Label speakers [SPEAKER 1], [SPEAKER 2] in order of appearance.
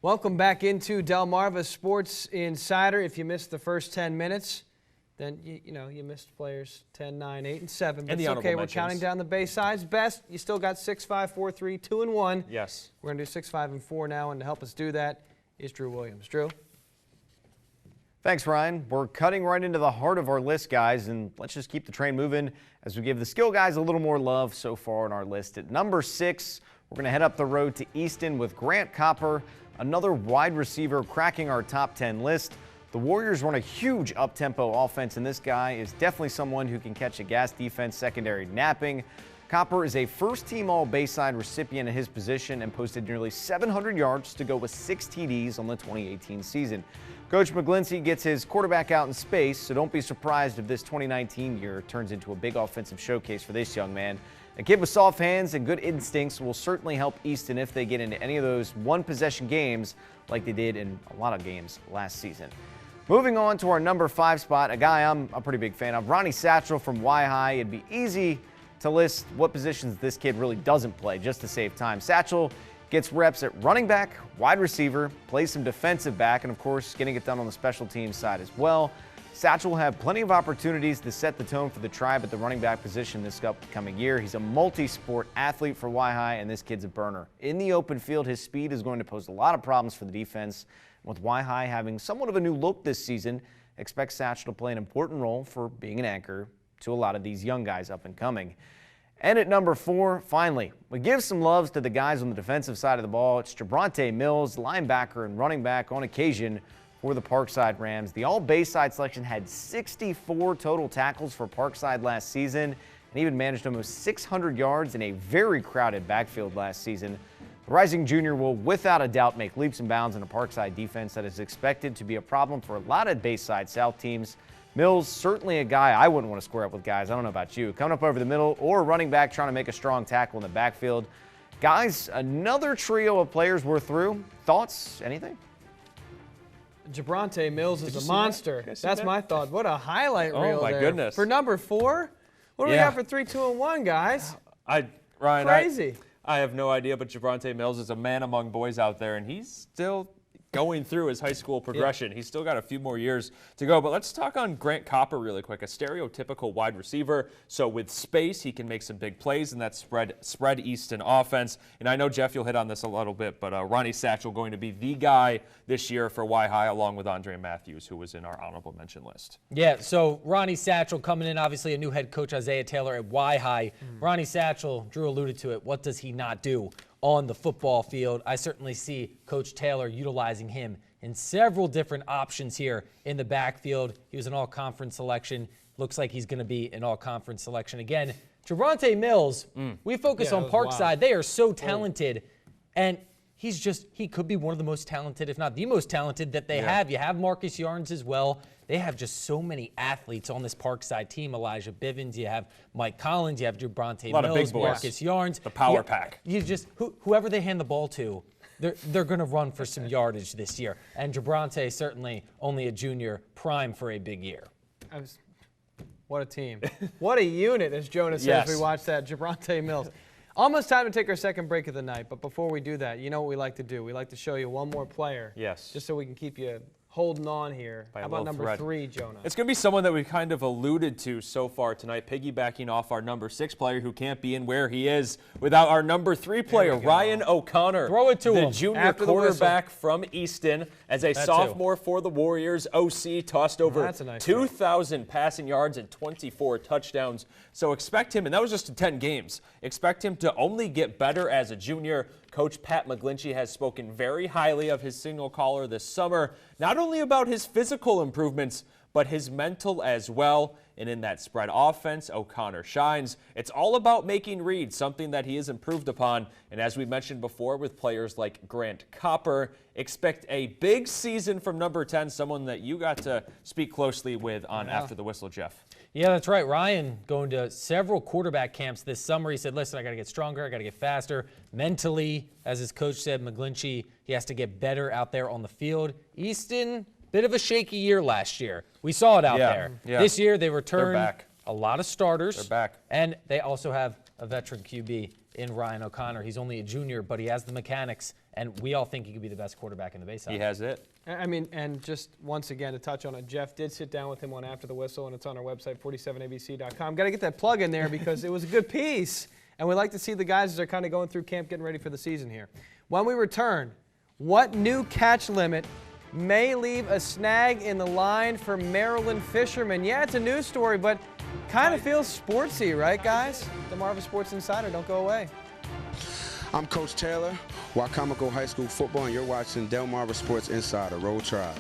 [SPEAKER 1] Welcome back into Delmarva Sports Insider. If you missed the first 10 minutes, then you missed players 10, 9, 8, and 7. But it's okay. We're counting down the Bayside's best. You still got 6, 5, 4, 3, 2, and 1.
[SPEAKER 2] Yes.
[SPEAKER 1] We're going to do 6, 5, and 4 now, and to help us do that is Drew Williams. Drew?
[SPEAKER 3] Thanks, Ryan. We're cutting right into the heart of our list, guys, and let's just keep the train moving as we give the skill guys a little more love so far on our list. At number 6, we're going to head up the road to Easton with Grant Copper, another wide receiver cracking our top 10 list. The Warriors run a huge up-tempo offense, and this guy is definitely someone who can catch a gas defense secondary napping. Copper is a first-team All-Bayside recipient at his position and posted nearly 700 yards to go with 6 TDs on the 2018 season. Coach McGlinchey gets his quarterback out in space, so don't be surprised if this 2019 year turns into a big offensive showcase for this young man. A kid with soft hands and good instincts will certainly help Easton if they get into any of those one-possession games like they did in a lot of games last season. Moving on to our number 5 spot, a guy I'm a pretty big fan of, Ronnie Satchel from Y-High. It'd be easy to list what positions this kid really doesn't play just to save time. Satchel gets reps at running back, wide receiver, plays some defensive back, and of course getting it done on the special teams side as well. Satchel will have plenty of opportunities to set the tone for the tribe at the running back position this upcoming year. He's a multi-sport athlete for Y-High, and this kid's a burner. In the open field, his speed is going to pose a lot of problems for the defense. With Y-High having somewhat of a new look this season, expect Satchel to play an important role for being an anchor to a lot of these young guys up and coming. And at number 4, finally, we give some loves to the guys on the defensive side of the ball. It's Jabronte Mills, linebacker and running back on occasion for the Parkside Rams. The All-Bayside selection had 64 total tackles for Parkside last season and even managed almost 600 yards in a very crowded backfield last season. The rising junior will without a doubt make leaps and bounds in a Parkside defense that is expected to be a problem for a lot of Bayside South teams. Mills, certainly a guy I wouldn't want to square up with, guys. I don't know about you. Coming up over the middle or running back trying to make a strong tackle in the backfield. Guys, another trio of players we're through. Thoughts? Anything?
[SPEAKER 1] Jabronte Mills is a monster. That's my thought. What a highlight reel there.
[SPEAKER 2] Oh, my goodness.
[SPEAKER 1] For number 4? What do we got for 3, 2, and 1, guys?
[SPEAKER 2] Ryan,
[SPEAKER 1] crazy.
[SPEAKER 2] I have no idea, but Jabronte Mills is a man among boys out there, and he's still going through his high school progression. He's still got a few more years to go. But let's talk on Grant Copper really quick, a stereotypical wide receiver. So with space, he can make some big plays in that spread Easton offense. And I know, Jeff, you'll hit on this a little bit, but Ronnie Satchel going to be the guy this year for Y-High, along with Andre Matthews, who was in our honorable mention list.
[SPEAKER 4] Yeah, so Ronnie Satchel coming in, obviously a new head coach, Isaiah Taylor at Y-High. Ronnie Satchel, Drew alluded to it, what does he not do on the football field? I certainly see Coach Taylor utilizing him in several different options here in the backfield. He was an all-conference selection. Looks like he's going to be an all-conference selection again. Jabronte Mills, we focus on Parkside. They are so talented, and he could be one of the most talented, if not the most talented that they have. You have Marcus Yarns as well. They have just so many athletes on this Parkside team. Elijah Bivens, you have Mike Collins, you have Jabronte Mills, Marcus Yarns.
[SPEAKER 2] The power pack.
[SPEAKER 4] You just whoever they hand the ball to, they're going to run for some yardage this year. And Jabronte certainly only a junior, prime for a big year.
[SPEAKER 1] What a team. What a unit, as Jonas says. We watched that. Jabronte Mills. Almost time to take our second break of the night, but before we do that, you know what we like to do. We like to show you one more player.
[SPEAKER 2] Yes.
[SPEAKER 1] Just so we can keep you holding on here. How about number 3, Jonah?
[SPEAKER 2] It's going to be someone that we've kind of alluded to so far tonight, piggybacking off our number 6 player who can't be in where he is without our number 3 player, Ryan O'Connor.
[SPEAKER 4] Throw it to him.
[SPEAKER 2] The junior quarterback from Easton. As a sophomore for the Warriors, OC tossed over 2,000 passing yards and 24 touchdowns. So expect him, and that was just in 10 games, expect him to only get better as a junior. Coach Pat McGlinchey has spoken very highly of his signal caller this summer, not only about his physical improvements, but his mental as well. And in that spread offense, O'Connor shines. It's all about making reads, something that he has improved upon. And as we mentioned before with players like Grant Copper, expect a big season from number 10, someone that you got to speak closely with on After the Whistle, Jeff.
[SPEAKER 4] Yeah, that's right. Ryan going to several quarterback camps this summer. He said, listen, I got to get stronger. I got to get faster. Mentally, as his coach said, McGlinchey, he has to get better out there on the field. Easton, bit of a shaky year last year. We saw it out there. This year, they returned a lot of starters.
[SPEAKER 2] They're back.
[SPEAKER 4] And they also have a veteran QB in Ryan O'Connor. He's only a junior, but he has the mechanics, and we all think he could be the best quarterback in the Bayside.
[SPEAKER 2] He has it.
[SPEAKER 1] I mean, and just once again to touch on it, Jeff did sit down with him on After the Whistle, and it's on our website, 47abc.com. Got to get that plug in there because it was a good piece, and we like to see the guys as they're kind of going through camp, getting ready for the season here. When we return, what new catch limit may leave a snag in the line for Maryland fishermen? Yeah, it's a news story, but kind of feels sportsy, right, guys? Delmarva Sports Insider, don't go away.
[SPEAKER 5] I'm Coach Taylor, Wacomico High School football, and you're watching Delmarva Sports Insider. Roll Tribe.